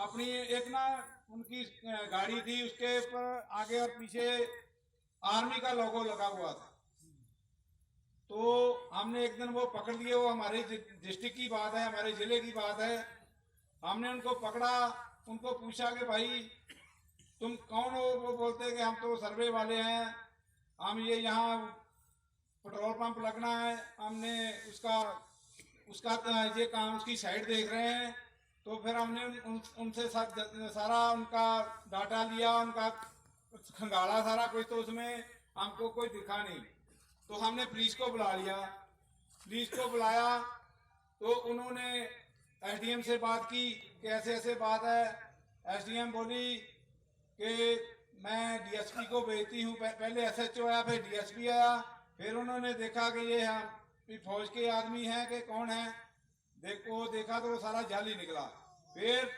अपनी एक ना उनकी गाड़ी थी, उसके ऊपर आगे और पीछे आर्मी का लोगो लगा हुआ था। तो हमने एक दिन वो पकड़ लिए, वो हमारे डिस्ट्रिक्ट की बात है, हमारे जिले की बात है। हमने उनको पकड़ा, उनको पूछा कि भाई तुम कौन हो? वो बोलते कि हम तो सर्वे वाले हैं, हम ये यहाँ पेट्रोल पंप लगना है, हमने उसका उसका ये काम, उसकी साइड देख रहे हैं। तो फिर हमने उनसे सारा उनका डाटा लिया, उनका खंगाला सारा कुछ, तो उसमें हमको कोई दिखा नहीं। तो हमने पुलिस को बुला लिया। पुलिस को बुलाया तो उन्होंने एसडीएम से बात की कि ऐसे ऐसे बात है। एसडीएम बोली कि मैं डीएसपी को भेजती हूँ। पहले एसएचओ आया, फिर डीएसपी आया। फिर उन्होंने देखा कि ये हम फौज के आदमी हैं कि कौन है, देखा तो वो सारा जाली निकला। फिर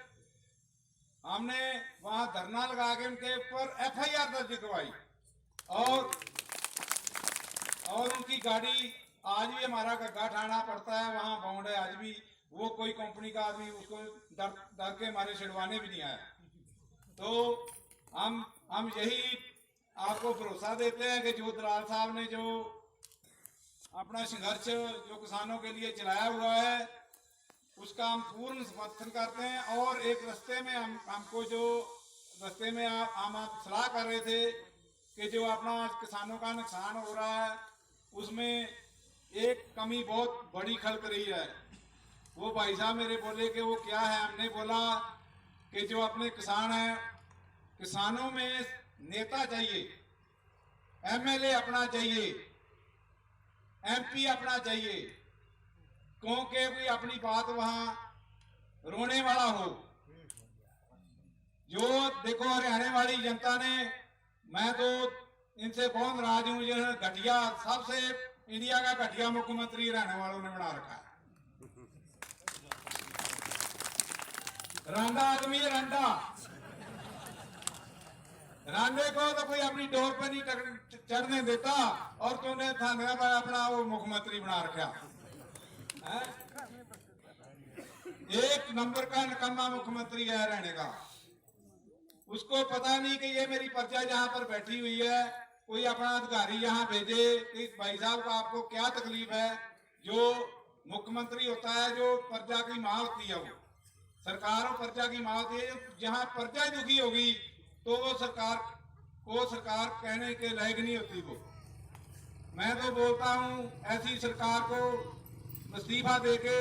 हमने वहां धरना लगा के उनके ऊपर एफआईआर दर्ज करवाई, और उनकी गाड़ी आज भी हमारा गग्गा थाना पड़ता है, वहां बाउंड है आज भी। वो कोई कंपनी का आदमी उसको डर के हमारे छिड़वाने भी नहीं आया। तो हम यही आपको भरोसा देते हैं कि जो दलाल साहब ने जो अपना संघर्ष जो किसानों के लिए चलाया हुआ है, उसका हम पूर्ण समर्थन करते हैं। और एक रास्ते में हमको जो रास्ते में आप सलाह कर रहे थे कि जो अपना किसानों का नुकसान हो रहा है, उसमें एक कमी बहुत बड़ी खलक रही है। वो भाई साहब मेरे बोले कि वो क्या है? हमने बोला कि जो अपने किसान हैं, किसानों में नेता चाहिए, एमएलए अपना चाहिए, एमपी अपना चाहिए, क्योंकि कोई अपनी बात वहां रोने वाला हो। जो देखो हरियाणा वाली जनता ने, मैं तो इनसे बहुत नाराज हूं, जिन्होंने घटिया, सबसे इंडिया का घटिया मुख्यमंत्री हरियाणा वालों ने बना रखा है। रांडा आदमी है, रांडा। रांडे को तो कोई अपनी डोर पर नहीं चढ़ने देता, और तूने थाने अपना वो मुख्यमंत्री बना रखा है। एक नंबर का निकम्मा मुख्यमंत्री है हरियाणा का। उसको पता नहीं कि ये मेरी प्रजा जहां पर बैठी हुई है, कोई अपना अधिकारी यहाँ भेजे कि भाई साहब का आपको क्या तकलीफ है। जो मुख्यमंत्री होता है, जो प्रजा की मां होती है, वो सरकार और प्रजा की मां होती है। जहां प्रजा दुखी होगी तो वो सरकार कहने के लायक नहीं होती। वो मैं तो बोलता हूं ऐसी सरकार को इस्तीफा देके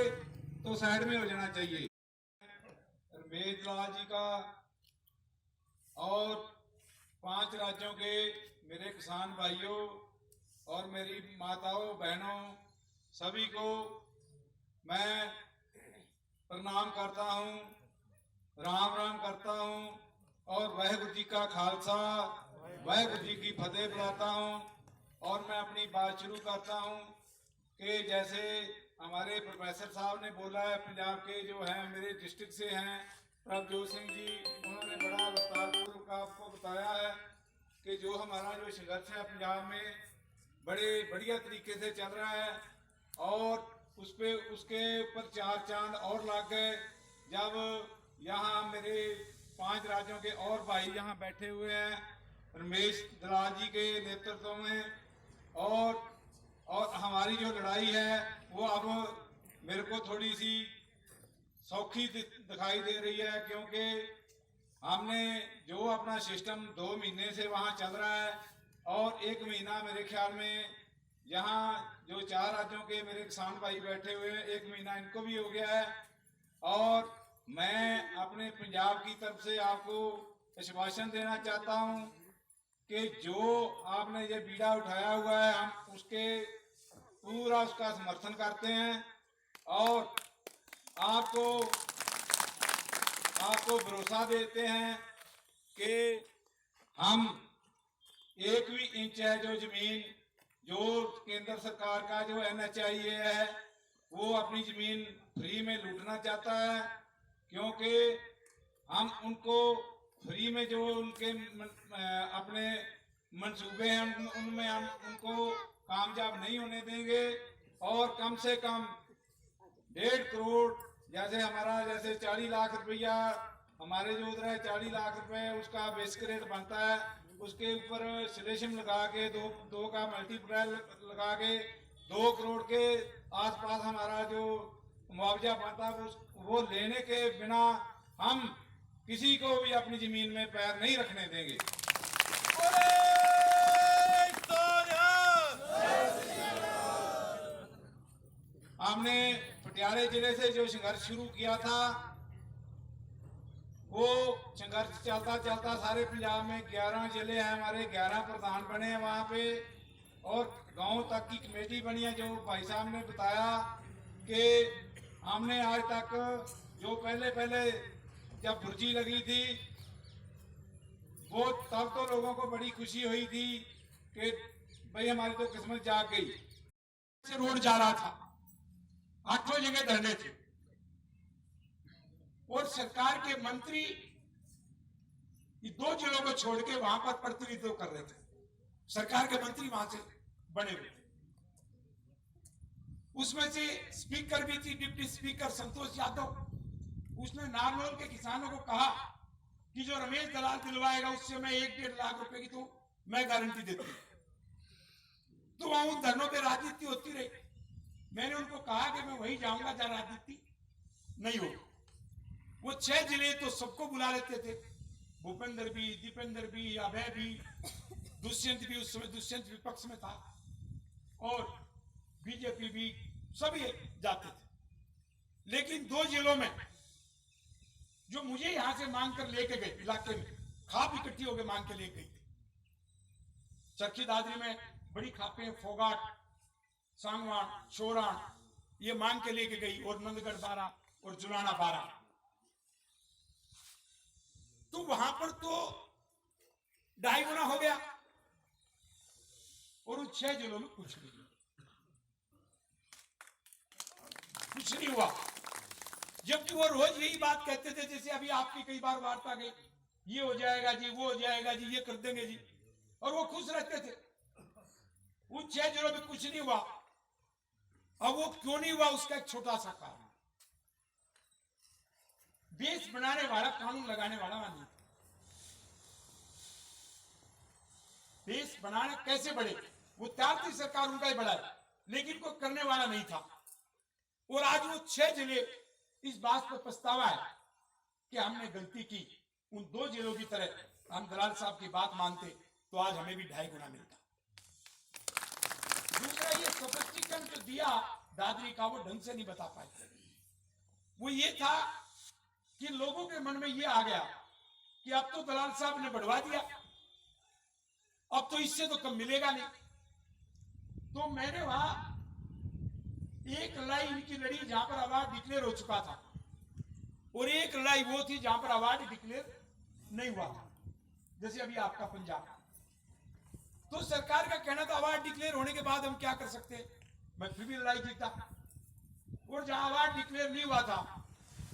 तो साइड में हो जाना चाहिए। रमेश दलाल जी का और 5 राज्यों के मेरे किसान भाइयों और मेरी माताओं बहनों सभी को मैं प्रणाम करता हूं, राम राम करता हूं, और वाहेगुरु जी का खालसा वाहेगुरु जी की फतेह बुलाता हूं। और मैं अपनी बात शुरू करता हूं कि जैसे हमारे प्रोफेसर साहब ने बोला है, पंजाब के जो हैं मेरे डिस्ट्रिक्ट से हैं, प्रभजोत सिंह जी, उन्होंने बड़ा विस्तारपूर्वक आपको बताया है कि जो हमारा जो संघर्ष है पंजाब में बड़े बढ़िया तरीके से चल रहा है। और उसके ऊपर 4 चांद और लग गए जब यहाँ मेरे 5 राज्यों के और भाई यहाँ बैठे हुए हैं रमेश दलाल जी के नेतृत्व में। और हमारी जो लड़ाई है वो अब मेरे को थोड़ी सी सौखी दिखाई दे रही है, क्योंकि हमने जो अपना सिस्टम 2 महीने से वहां चल रहा है, और 1 महीना मेरे ख्याल में यहाँ जो 4 राज्यों के मेरे किसान भाई बैठे हुए हैं, 1 महीना इनको भी हो गया है। और मैं अपने पंजाब की तरफ से आपको आश्वासन देना चाहता हूं कि जो आपने ये बीड़ा उठाया हुआ है, हम उसके पूरा उसका समर्थन करते हैं। और आपको भरोसा देते हैं कि हम 1 भी इंच है जो जमीन जो केंद्र सरकार का जो NHIA है, वो अपनी जमीन फ्री में लूटना चाहता है, क्योंकि हम उनको फ्री में जो उनके अपने मंसूबे हैं उनमें हम उनको कामयाब नहीं होने देंगे। और कम से कम 1.5 करोड़, जैसे 40 लाख रुपया हमारे जो उधर है 40 लाख रुपए उसका बेसिक रेट बनता है, उसके ऊपर सिलेशन लगा के दो का मल्टीप्लायर लगा के 2 करोड़ के आसपास हमारा जो मुआवजा बनता है वो लेने के बिना हम किसी को भी अपनी जमीन में पैर नहीं रखने देंगे। हमने पटियाला जिले से जो संघर्ष शुरू किया था वो संघर्ष चलता चलता सारे पंजाब में 11 जिले हैं हमारे, 11 प्रधान बने हैं वहां पे, और गांव तक की कमेटी बनी है। जो भाई साहब ने बताया कि हमने आज तक जो पहले जब भुर्जी लगी थी वो तब तो लोगों को बड़ी खुशी हुई थी कि भाई हमारी तो किस्मत जाग गई। से रोड जा रहा था, 8 जगह धरने थे और सरकार के मंत्री 2 जिलों को छोड़ के वहां पर प्रतिनिधित्व कर रहे थे। सरकार के मंत्री वहां से बने हुए थे, उसमें से स्पीकर भी थी, डिप्टी स्पीकर संतोष यादव। उसने नारनौल के किसानों को कहा कि जो रमेश दलाल दिलवाएगा उससे मैं 1-1.5 लाख रुपए की तो मैं गारंटी देती हूं। तो वहां उन धरनों पे राजनीति होती रही। मैंने उनको कहा कि मैं वही जाऊंगा जहां राजनीति नहीं हो। वो 6 जिले तो सबको बुला लेते थे, भूपेंद्र भी, दीपेंद्र भी, अभय भी, दुष्यंत भी, उस समय दुष्यंत विपक्ष में था, और बीजेपी भी, सभी जाते थे। लेकिन 2 जिलों में जो मुझे यहां से मांग कर लेके गए, इलाके में खाप इकट्ठी होकर मांग के लेके गई थी। चरखी दादरी में बड़ी खापें, फोगाट, सांगवान, शोरान, ये मांग के लेके गई, और नंदगढ़ 12 और जुलाना 12। तो वहां पर तो 2.5 गुना हो गया, और उन 6 जिलों में कुछ नहीं हुआ। जबकि वो रोज यही बात कहते थे, जैसे अभी आपकी कई बार वार्ता गई, ये हो जाएगा जी, वो हो जाएगा जी, ये कर देंगे जी, और वो खुश रहते थे। उन 6 जिलों में कुछ नहीं हुआ। अब वो क्यों नहीं हुआ, उसका एक छोटा सा कारण, देश बनाने वाला, कानून लगाने वाला नहीं। देश बनाने कैसे बढ़े, वो तैयार थी सरकार, उनका ही बढ़ाए, लेकिन कोई करने वाला नहीं था। और आज वो 6 जिले इस बात पर पछतावा है कि हमने गलती की। उन 2 जिलों की तरह हम दलाल साहब की बात मानते तो आज हमें भी 2.5 गुना मिलता। दूसरा, ये स्पष्टीकरण जो दिया दादरी का, वो ढंग से नहीं बता पाए। वो ये था कि लोगों के मन में ये आ गया कि अब तो दलाल साहब ने बढ़वा दिया, अब तो इससे तो कम मिलेगा नहीं। तो मैंने वहां एक लड़ाई इनकी लड़ी जहां पर अवार्ड डिक्लेयर हो चुका था, और एक लड़ाई वो थी जहां पर अवार्ड डिक्लेयर नहीं हुआ था, जैसे अभी आपका पंजाब। तो सरकार का कहना था अवार्ड डिक्लेयर होने के बाद हम क्या कर सकते हैं, मैं फिर भी लड़ाई जीता। और जहां अवार्ड डिक्लेयर नहीं हुआ था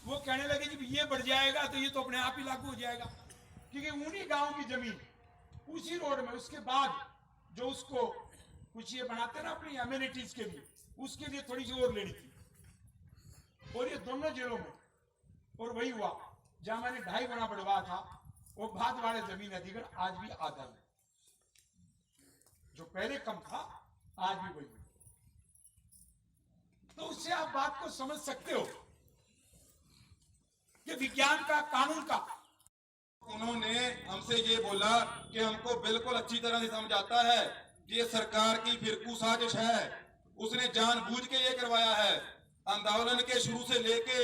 वो कहने लगे कि ये बढ़ जाएगा तो ये तो अपने आप ही लागू हो जाएगा, क्योंकि उन्हीं गांव की जमीन उसी रोड में, उसके बाद जो उसको कुछ ये बनाते ना अपनी अम्यूनिटीज के लिए, उसके लिए थोड़ी सी और लेनी थी। और ये दोनों जिलों में, और वही हुआ जहां मैंने 2.5 गुना बढ़वा था, वो बाद वाले जमीन अधिग्रहण आज भी आधा है, जो पहले कम था आज भी वही। तो उससे आप बात को समझ सकते हो कि विज्ञान का, कानून का। उन्होंने हमसे ये बोला कि हमको बिल्कुल अच्छी तरह से समझ आता है कि ये सरकार की फिरकू साजिश है, उसने जानबूझ के ये करवाया है। आंदोलन के शुरू से लेके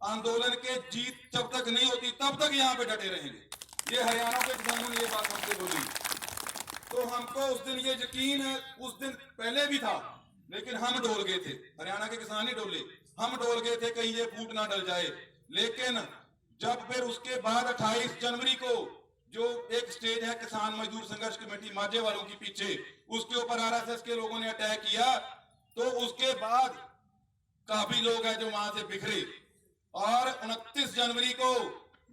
आंदोलन के जीत जब तक नहीं होती तब तक यहाँ पे डटे रहेंगे। ये हरियाणा के किसानों ने ये बात हमसे बोली, तो हमको उस दिन ये यकीन उस दिन पहले भी था, लेकिन हम डोल गए थे। हरियाणा के किसान नहीं डोले, हम डोल गए थे कहीं ये फूट ना डल जाए। लेकिन जब फिर उसके बाद 28 जनवरी को जो एक स्टेज है किसान मजदूर संघर्ष कमेटी माझे वालों के पीछे, उसके ऊपर आरएसएस के लोगों ने अटैक किया, तो उसके बाद काफी लोग हैं जो वहां से बिखरे। और 29 जनवरी को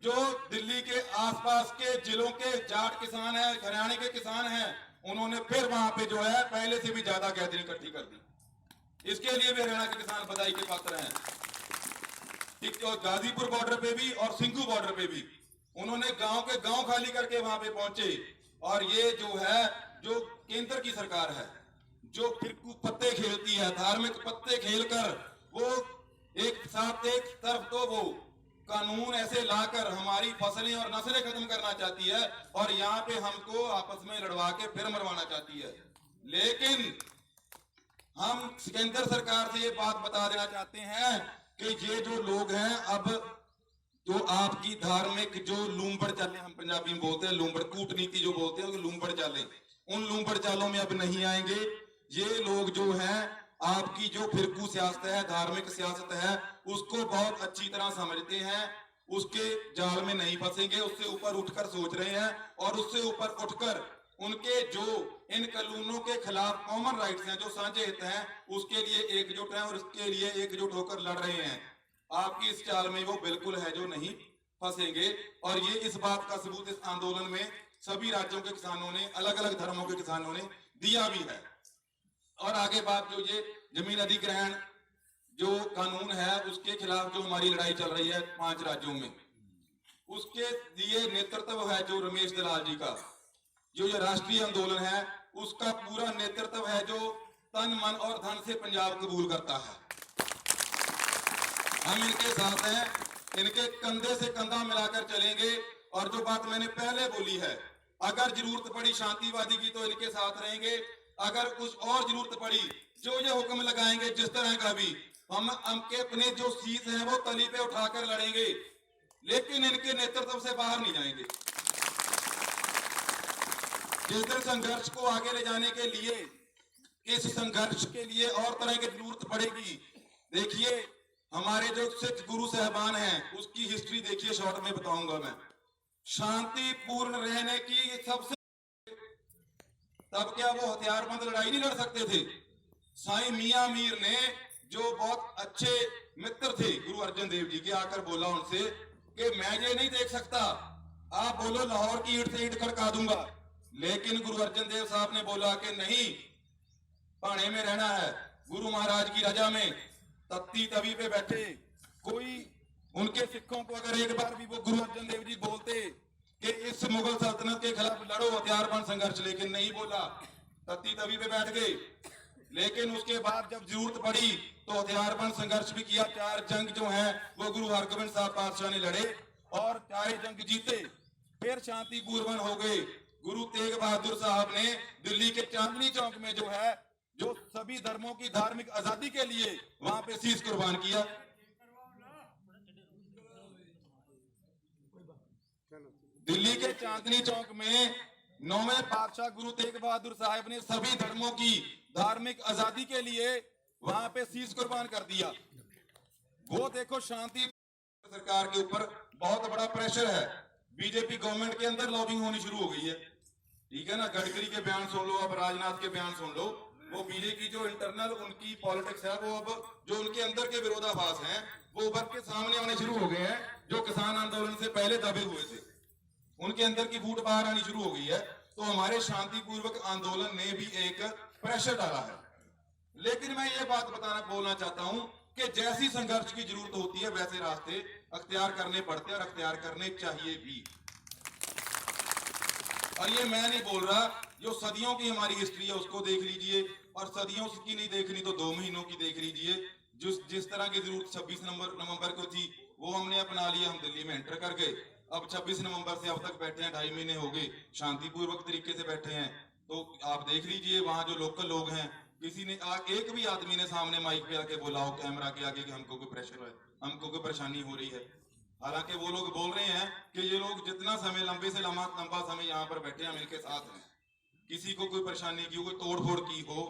जो दिल्ली के आसपास के जिलों के जाट किसान हैं, हरियाणा के किसान हैं, उन्होंने फिर वहां पे जो है पहले से भी ज्यादा गैदरिंग इकट्ठी कर दी। इसके लिए भी हरियाणा के किसान बधाई के पात्र हैं। गाजीपुर बॉर्डर पे भी और सिंघू बॉर्डर पे भी उन्होंने गांव के गांव खाली करके वहां पे पहुंचे। और ये जो है, जो केंद्र की सरकार है, जो फिरकू पत्ते खेलती है, धार्मिक पत्ते खेलकर वो एक साथ एक तरफ तो वो कानून ऐसे लाकर हमारी फसलें और नस्लें खत्म करना चाहती है, और यहाँ पे हमको आपस में लड़वा के फिर मरवाना चाहती है। लेकिन हम केंद्र सरकार से ये बात बता देना चाहते हैं कि ये जो लोग हैं, अब जो आपकी धार्मिक जो लूंबड़ चालें, हम पंजाबी में बोलते हैं लूंबड़ कूटनीति जो बोलते हैं, लूंबड़ चालें, उन लूंबड़ चालों में अब नहीं आएंगे। ये लोग जो हैं, आपकी जो फिरकू सियासत है, धार्मिक सियासत है, उसको बहुत अच्छी तरह समझते हैं, उसके जाल में नहीं फंसेंगे, उससे ऊपर उठकर सोच रहे हैं, और उससे ऊपर उठकर उनके जो इन कानूनों के खिलाफ कॉमन राइट्स हैं, जो साझे हित हैं, उसके लिए एकजुट हैं और इसके लिए एकजुट होकर लड़ रहे हैं। आपकी इस चाल में वो बिल्कुल है जो नहीं फंसेंगे। और ये इस बात का सबूत इस आंदोलन में सभी राज्यों के किसानों ने, अलग अलग धर्मों के किसानों ने दिया भी है। और आगे बात जो ये जमीन अधिग्रहण जो कानून है, उसके खिलाफ जो हमारी लड़ाई चल रही है 5 राज्यों में, उसके लिए नेतृत्व है जो रमेश दलाल जी का, जो ये राष्ट्रीय आंदोलन है, उसका पूरा नेतृत्व है जो तन मन और धन से पंजाब कबूल करता है। हम इनके साथ हैं, इनके कंधे से कंधा मिलाकर चलेंगे। और जो बात मैंने पहले बोली है, अगर जरूरत पड़ी शांतिवादी की तो इनके साथ रहेंगे, अगर कुछ और जरूरत पड़ी जो ये हुक्म लगाएंगे जिस तरह का भी, हम के अपने जो शीश है वो तली पे उठाकर लड़ेंगे, लेकिन इनके नेतृत्व से बाहर नहीं जाएंगे। जिस दिन संघर्ष को आगे ले जाने के लिए, इस संघर्ष के लिए और तरह की जरूरत पड़ेगी। देखिए, हमारे जो सिख गुरु साहबान हैं, उसकी हिस्ट्री देखिए, शॉर्ट में बताऊंगा मैं। शांतिपूर्ण रहने की सबसे, तब क्या वो हथियारबंद लड़ाई नहीं लड़ सकते थे? साईं मियां मीर ने, जो बहुत अच्छे मित्र थे गुरु अर्जन देव जी के, आकर बोला उनसे कि मैं ये नहीं देख सकता, आप बोलो लाहौर की ईंट से ईंट खड़का दूंगा, लेकिन गुरु अर्जन देव साहब ने बोला कि नहीं, पाने में रहना है, गुरु महाराज की रजा में, तत्ती तवी पे बैठे। कोई उनके सिखों को अगर एक बार भी वो गुरु अर्जन देव जी बोलते कि इस मुगल सल्तनत के खिलाफ लड़ो हथियारबंद संघर्ष, लेकिन नहीं बोला, तत्ती तवी पे बैठ गए। लेकिन उसके बाद जब जरूरत पड़ी तो हथियारबंद संघर्ष भी किया। 4 जंग जो है वो गुरु हरगोबिंद साहब पातशाह ने लड़े, और 4 जंग जीते, फिर शांतिपूर्ण हो गए। गुरु तेग बहादुर साहब ने दिल्ली के चांदनी चौक में जो है, जो सभी धर्मों की धार्मिक आजादी के लिए, वहां पे शीश कुर्बान किया। दिल्ली के चांदनी चौक में 9वें पातशाह गुरु तेग बहादुर साहब ने सभी धर्मों की धार्मिक आजादी के लिए वहां पे शीश कुर्बान कर दिया। वो देखो, शांति सरकार के ऊपर बहुत बड़ा प्रेशर है। बीजेपी गवर्नमेंट के अंदर लॉबिंग होनी शुरू हो गई है, ठीक है ना। गडकरी के बयान सुन लो, अब राजनाथ के बयान सुन लो। वो बीजेपी जो इंटरनल उनकी पॉलिटिक्स है, वो अब जो उनके अंदर के विरोधाभास हैं, वो उभर के सामने आने शुरू हो गए हैं। जो किसान आंदोलन से पहले दबे हुए थे, उनके अंदर की फूट बाहर आनी शुरू हो गई है। तो हमारे शांतिपूर्वक आंदोलन ने भी एक प्रेशर डाला है। लेकिन मैं ये बात बोलना चाहता हूं कि जैसी संघर्ष की जरूरत होती है, वैसे रास्ते अख्तियार करने पड़ते हैं और अख्तियार करने चाहिए भी। और ये मैं नहीं बोल रहा, जो सदियों की हमारी हिस्ट्री है उसको देख लीजिए, और सदियों की नहीं देखनी तो 2 महीनों की देख लीजिए। जिस तरह की जरूरत 26 नवंबर को थी, वो हमने अपना लिया, हम दिल्ली में एंटर कर गए। अब 26 नवंबर से अब तक बैठे हैं, 2.5 महीने हो गए, शांतिपूर्वक तरीके से बैठे हैं। तो आप देख लीजिए, वहां जो लोकल लोग हैं, किसी ने एक भी आदमी ने सामने माइक पे आके बोला हो कैमरा के आगे कि हमको कोई प्रेशर है, हमको कोई परेशानी हो रही है। हालांकि वो लोग बोल रहे हैं कि ये लोग जितना समय लंबे से लंबा समय यहाँ पर बैठे हैं, हम इनके साथ हैं, किसी को कोई परेशानी की हो, कोई तोड़फोड़ की हो।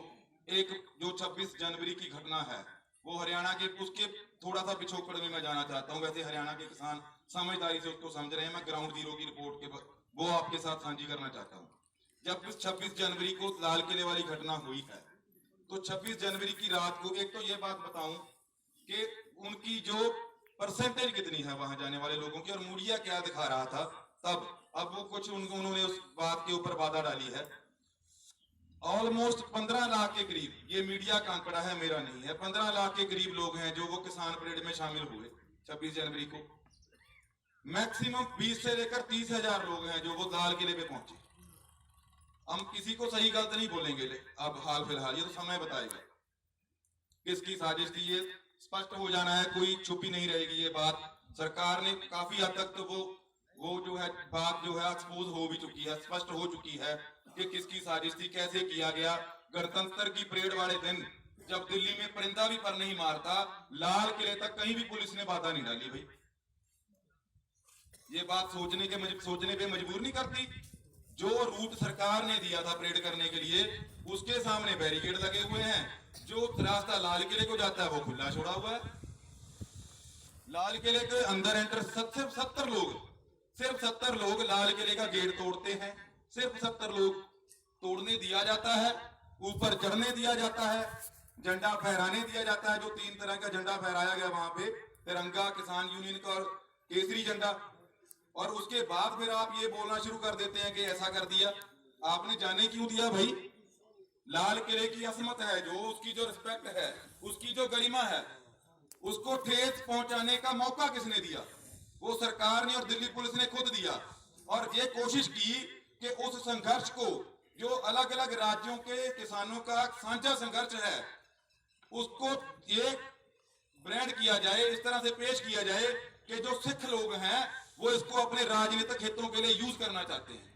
एक जो 26 जनवरी की घटना है, वो हरियाणा के, उसके थोड़ा सा पिछोकड़ में मैं जाना चाहता हूँ। वैसे हरियाणा के किसान समझदारी से उसको समझ रहे हैं, मैं ग्राउंड जीरो की रिपोर्ट के वो आपके साथ साझी करना चाहता हूँ। जब 26 जनवरी को लाल किले वाली घटना हुई है, तो 26 जनवरी की रात को, एक तो ये बात बताऊं कि उनकी जो परसेंटेज कितनी है वहां जाने वाले लोगों की, और मीडिया क्या दिखा रहा था तब, अब वो कुछ उन्होंने उस बात के ऊपर बाधा डाली है। ऑलमोस्ट 15 लाख के करीब, ये मीडिया का आंकड़ा है, मेरा नहीं है, 15 लाख के करीब लोग हैं जो वो किसान परेड में शामिल हुए 26 जनवरी को। मैक्सिमम 20 से लेकर 30,000 लोग हैं जो वो लाल किले पे पहुंचे। हम किसी को सही गलत नहीं बोलेंगे, अब हाल फिलहाल ये तो समय बताएगा किसकी साजिश थी, ये स्पष्ट हो जाना है, कोई छुपी नहीं रहेगी ये बात। सरकार ने काफी हद तक तो वो जो है बात जो है एक्सपोज हो भी चुकी है, स्पष्ट हो चुकी है कि किसकी साजिश थी, कैसे किया गया। गणतंत्र की परेड वाले दिन जब दिल्ली में परिंदा भी पर नहीं मारता, लाल किले तक कहीं भी पुलिस ने बाधा नहीं डाली भाई। ये बात सोचने पे मजबूर नहीं करती। जो रूट सरकार ने दिया था परेड करने के लिए, उसके सामने बैरिकेड लगे हुए हैं, जो रास्ता लाल किले को जाता है वो खुला छोड़ा हुआ है। लाल किले के अंदर एंटर सिर्फ 70 लोग लाल किले का गेट तोड़ते हैं, सिर्फ 70 लोग तोड़ने दिया जाता है, ऊपर चढ़ने दिया जाता है, झंडा फहराने दिया जाता है, जो 3 तरह का झंडा फहराया गया वहां पे, तिरंगा, किसान यूनियन का और केसरी झंडा। और उसके बाद फिर आप ये बोलना शुरू कर देते हैं कि ऐसा कर दिया। आपने जाने क्यों दिया भाई? लाल किले की असमत है, जो उसकी जो रिस्पेक्ट है, उसकी जो गरिमा है, उसको ठेस पहुंचाने का मौका किसने दिया? वो सरकार ने और दिल्ली पुलिस ने खुद दिया। और ये कोशिश की कि उस संघर्ष को, जो अलग अलग राज्यों के किसानों का साझा संघर्ष है, उसको एक ब्रांड किया जाए, इस तरह से पेश किया जाए कि जो सिख लोग हैं वो इसको अपने राजनीतिक हितों के लिए यूज करना चाहते हैं।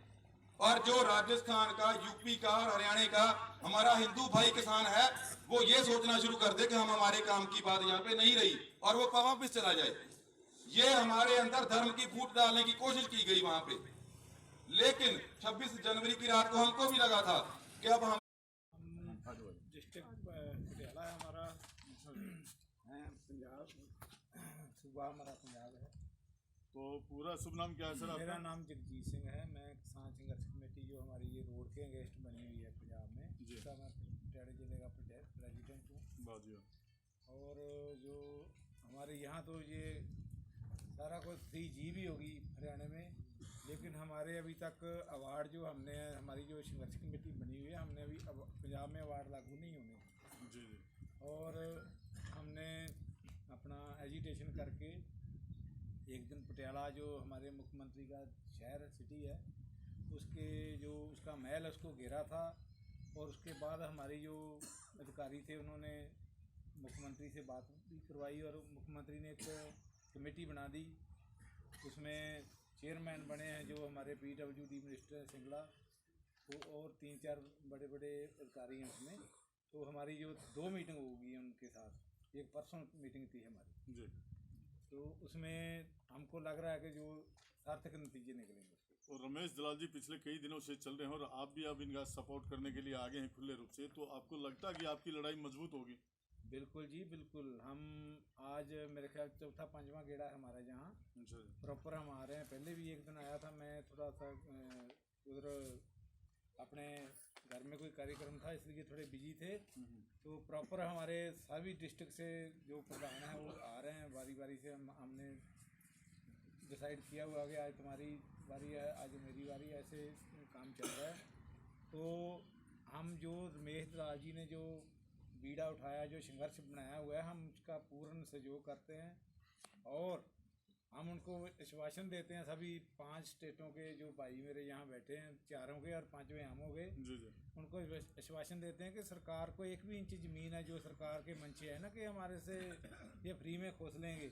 और जो राजस्थान का, यूपी का और हरियाणा का हमारा हिंदू भाई किसान है, वो ये सोचना शुरू कर दे कि हम हमारे काम की बात यहाँ पे नहीं रही और वो वापस चला जाए। ये हमारे अंदर धर्म की फूट डालने की कोशिश की गई वहां पे। लेकिन 26 जनवरी की रात को हमको भी लगा था कि अब हम डिस्ट्रिक्ट पटियाला है हमारा, है पंजाब, सूबा हमारा पंजाब है। तो पूरा शुभ नाम क्या है सर मेरा आपका? नाम जगजीत सिंह है। मैं किसान संघर्ष कमेटी जो हमारी ये रोड के अगेंस्ट बनी हुई है पंजाब में, जी। उसका मैं पटियाला जिले का प्रेसिडेंट हूँ। बाजी और जो हमारे यहाँ तो ये सारा कुछ 3G भी होगी हरियाणा में, लेकिन हमारे अभी तक अवार्ड जो हमने, हमारी जो संघर्ष कमेटी बनी हुई है, हमने अभी पंजाब में अवार्ड लागू नहीं होने। जी जी। और हमने अपना एजिटेशन करके एक दिन पटियाला जो हमारे मुख्यमंत्री का शहर सिटी है, उसके जो उसका महल है उसको घेरा था। और उसके बाद हमारी जो अधिकारी थे उन्होंने मुख्यमंत्री से बात भी करवाई और मुख्यमंत्री ने एक कमेटी बना दी। उसमें चेयरमैन बने हैं जो हमारे PWD मिनिस्टर सिंगला, और 3-4 बड़े बड़े अधिकारी हैं उसमें। तो हमारी जो 2 मीटिंग होगी उनके साथ, एक परसों मीटिंग थी हमारी जी। तो उसमें हमको लग रहा है कि जो सार्थक नतीजे निकलेंगे उसके। और रमेश दलाल जी पिछले कई दिनों से चल रहे हैं और आप भी अब इनका सपोर्ट करने के लिए आगे हैं खुले रूप से, तो आपको लगता है कि आपकी लड़ाई मजबूत होगी? बिल्कुल जी बिल्कुल। हम आज मेरे ख्याल 4था-5वां गेड़ा है हमारा जहाँ अच्छा जी। प्रॉपर हम आ रहे हैं। पहले भी एक दिन आया था, मैं थोड़ा सा उधर अपने घर में कोई कार्यक्रम था इसलिए थोड़े बिजी थे। तो प्रॉपर हमारे सभी डिस्ट्रिक्ट से जो प्रधान हैं वो आ रहे हैं बारी बारी से। हमने डिसाइड किया हुआ कि आज तुम्हारी बारी है, आज मेरी बारी, ऐसे काम चल रहा है। तो हम जो रमेश दलाल जी ने जो बीड़ा उठाया, जो संघर्ष बनाया हुआ है, हम उसका पूर्ण सहयोग करते हैं। और हम उनको आश्वासन देते हैं, सभी 5 स्टेटों के जो भाई मेरे यहाँ बैठे हैं, 4 के और 5वें हम हो गए, जी जी। उनको आश्वासन देते हैं कि सरकार को 1 भी इंच ज़मीन है जो सरकार के मंशे है ना कि हमारे से ये फ्री में खोस लेंगे,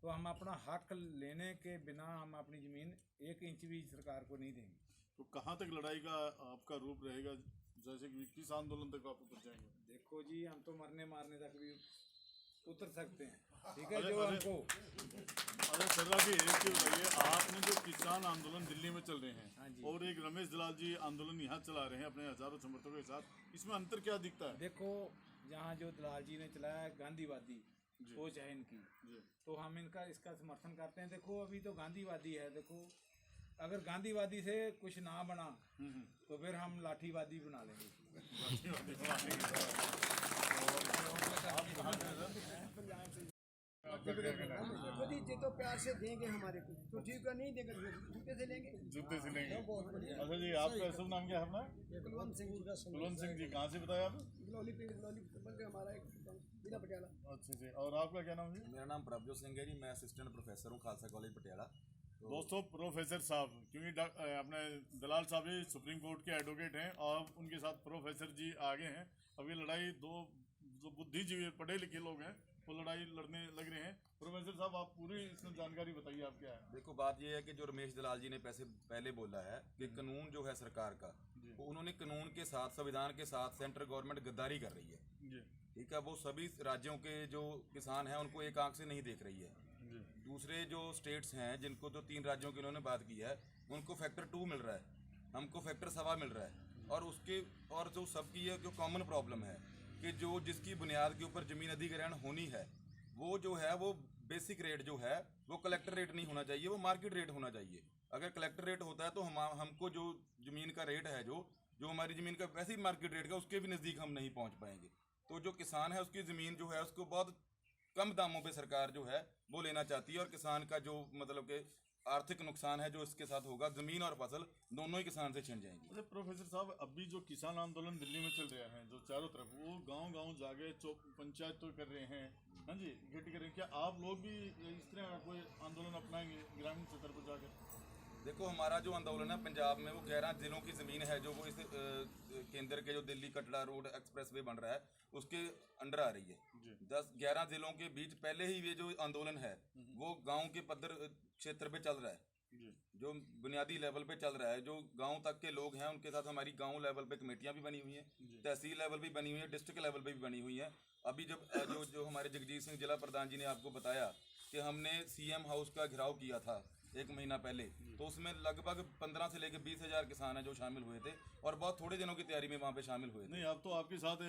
तो हम अपना हक लेने के बिना हम अपनी ज़मीन 1 इंच भी सरकार को नहीं देंगे। तो कहाँ तक लड़ाई का आपका रूप रहेगा, जैसे कि किस आंदोलन तक आप उतर जाएंगे? देखो जी, हम तो मरने मारने तक भी उतर सकते हैं, ठीक है। जो हमको अरे सरदार जी एक चीज बताइए, आपने जो किसान आंदोलन दिल्ली में चल रहे हाँ हैं जी। और एक रमेश दलाल जी आंदोलन यहाँ चला रहे हैं अपने हजारों समर्थकों के साथ, इसमें अंतर क्या दिखता है? देखो, जहाँ जो दलाल जी ने चलाया गांधीवादी सोच है इनकी, जी। तो हम इसका समर्थन करते हैं। देखो अभी तो गांधीवादी है, देखो अगर गांधीवादी से कुछ ना बना तो फिर हम लाठीवादी बना लेंगे। देखो जी, ये तो प्यार से देंगे हमारे को, तो ठीक है, नहीं देंगे जूते से लेंगे। जूते से लेंगे। बहुत बढ़िया। अच्छा जी, आपका शुभ नाम क्या है अपना? कुलवंत सिंह कुलवंत सिंह जी, कहाँ से बताया आप? गलौली बन के हमारा एक जिला पटियाला। अच्छा जी, और आपका क्या नाम है? मेरा नाम प्रभजोत सिंह है जी, मैं असिस्टेंट प्रोफेसर हूँ खालसा कॉलेज पटियाला। दोस्तों, प्रोफेसर साहब, क्योंकि अपने दलाल साहब भी सुप्रीम कोर्ट के एडवोकेट हैं और उनके साथ प्रोफेसर जी आगे हैं। अब ये लड़ाई दो जो बुद्धिजीवी पढ़े लिखे लोग हैं वो लड़ाई लड़ने लग रहे हैं। प्रोफेसर साहब, आप पूरी इसमें जानकारी बताइए, आप क्या है? देखो, बात यह है कि जो रमेश दलाल जी ने पहले बोला है कि कानून जो है सरकार का, वो उन्होंने कानून के साथ, संविधान के साथ सेंट्रल गवर्नमेंट गद्दारी कर रही है। जी ठीक है, वो सभी राज्यों के जो किसान हैं उनको एक आंख से नहीं देख रही है। जी दूसरे जो स्टेट्स हैं जिनको तो 3 राज्यों की उन्होंने बात की है, उनको फैक्टर 2 मिल रहा है, हमको फैक्टर 1.25 मिल रहा है। और उसके और जो सबकी ये जो कॉमन प्रॉब्लम है कि जो जिसकी बुनियाद के ऊपर जमीन अधिग्रहण होनी है, वो जो है वो बेसिक रेट जो है वो कलेक्टर रेट नहीं होना चाहिए, वो मार्केट रेट होना चाहिए। अगर कलेक्टर रेट होता है तो हमको जो जमीन का रेट है, जो हमारी जमीन का वैसे ही मार्केट रेट का, उसके भी नज़दीक हम नहीं पहुंच पाएंगे। तो जो किसान है उसकी ज़मीन जो है उसको बहुत कम दामों पे सरकार जो है वो लेना चाहती है, और किसान का जो मतलब कि आर्थिक नुकसान है जो इसके साथ होगा, ज़मीन और फसल दोनों ही किसान से छिन जाएंगी। अच्छा प्रोफेसर साहब, अभी जो किसान आंदोलन दिल्ली में चल रहा है, जो चारों तरफ, वो गांव-गांव जाके पंचायत तो कर रहे हैं, हाँ जी, इकट्ठी कर रहे हैं, क्या आप लोग भी इस तरह का कोई आंदोलन अपनाएंगे ग्रामीण स्तर पर जाकर? देखो, हमारा जो आंदोलन है पंजाब में, वो 11 जिलों की ज़मीन है जो वो इस केंद्र के जो Delhi Katra road express way बन रहा है उसके अंडर आ रही है। 10-11 जिलों के बीच पहले ही ये जो आंदोलन है वो गांव के पद्धर क्षेत्र पे चल रहा है, जो बुनियादी लेवल पे चल रहा है। जो गांव तक के लोग हैं उनके साथ हमारी गांव लेवल पे कमेटियां भी बनी हुई हैं, तहसील लेवल भी बनी हुई है, डिस्ट्रिक्ट लेवल पे भी बनी हुई हैं। अभी जब जो हमारे जगजीत सिंह जिला प्रधान जी ने आपको बताया कि हमने सीएम हाउस का घेराव किया था 1 महीना पहले, तो उसमें लगभग 15 से लेकर 20,000 किसान हैं जो शामिल हुए थे, और बहुत थोड़े दिनों की तैयारी में वहाँ पे शामिल हुए थे। नहीं, अब तो आपके साथ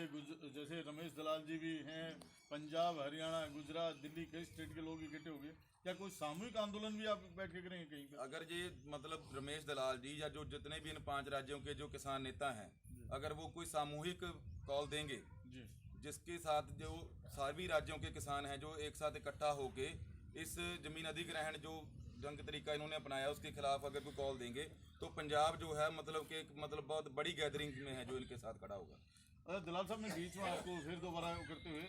जैसे रमेश दलाल जी भी हैं, पंजाब, हरियाणा, गुजरात, दिल्ली, कई स्टेट के लोग इकट्ठे हो गए। क्या कोई सामूहिक आंदोलन भी आप बैठ के करेंगे कहीं पे? अगर ये मतलब रमेश दलाल जी या जो जितने भी इन 5 राज्यों के जो किसान नेता हैं, अगर वो कोई सामूहिक कॉल देंगे जी जिसके साथ जो सभी राज्यों के किसान हैं जो एक साथ इकट्ठा होके इस जमीन अधिग्रहण जो जंग तरीका इन्होंने अपनाया उसके खिलाफ अगर कोई कॉल देंगे, तो पंजाब जो है मतलब कि मतलब बहुत बड़ी गैदरिंग में है जो इनके साथ खड़ा होगा। दलाल साहब, मैं बीच में आपको फिर दोबारा करते हुए